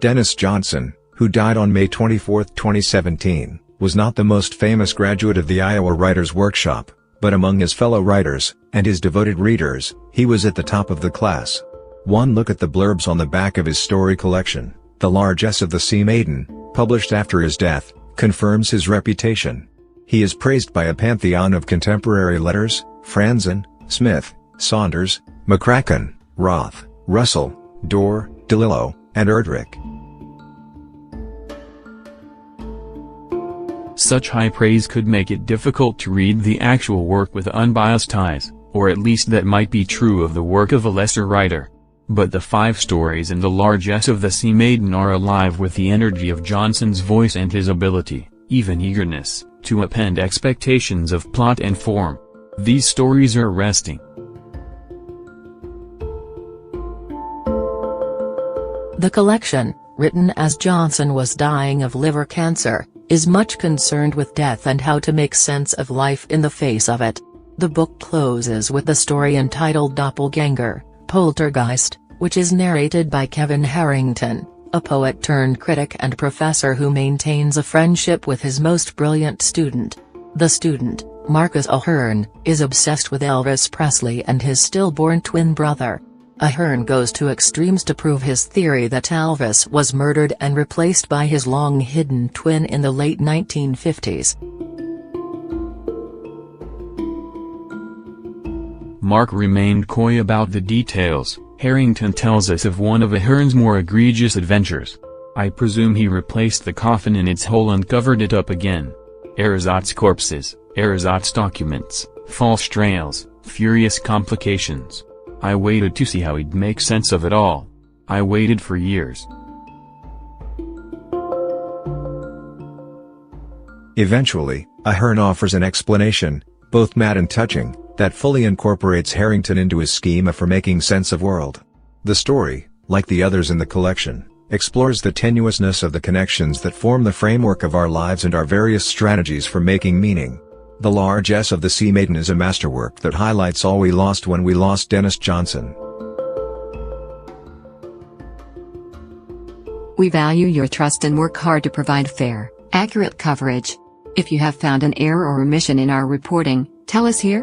Dennis Johnson, who died on May 24, 2017, was not the most famous graduate of the Iowa Writers' Workshop, but among his fellow writers, and his devoted readers, he was at the top of the class. One look at the blurbs on the back of his story collection, The Largesse of the Sea Maiden, published after his death, confirms his reputation. He is praised by a pantheon of contemporary letters: Franzen, Smith, Saunders, McCracken, Roth, Russell, Dorr, DeLillo, and Erdrich. Such high praise could make it difficult to read the actual work with unbiased eyes, or at least that might be true of the work of a lesser writer. But the 5 stories in The Largesse of the Sea Maiden are alive with the energy of Johnson's voice and his ability, even eagerness, to append expectations of plot and form. These stories are arresting. The collection, written as Johnson was dying of liver cancer, is much concerned with death and how to make sense of life in the face of it. The book closes with the story entitled Doppelganger, Poltergeist, which is narrated by Kevin Harrington, a poet-turned-critic and professor who maintains a friendship with his most brilliant student. The student, Marcus Ahern, is obsessed with Elvis Presley and his stillborn twin brother. Ahern goes to extremes to prove his theory that Elvis was murdered and replaced by his long-hidden twin in the late 1950s. Mark remained coy about the details. Harrington tells us of one of Ahern's more egregious adventures. I presume he replaced the coffin in its hole and covered it up again. Erzatz corpses, Erzatz documents, false trails, furious complications. I waited to see how he'd make sense of it all. I waited for years. Eventually, Ahern offers an explanation, both mad and touching, that fully incorporates Harrington into his schema for making sense of world. The story, like the others in the collection, explores the tenuousness of the connections that form the framework of our lives and our various strategies for making meaning. The Largesse of the Sea Maiden is a masterwork that highlights all we lost when we lost Dennis Johnson. We value your trust and work hard to provide fair, accurate coverage. If you have found an error or omission in our reporting, tell us here.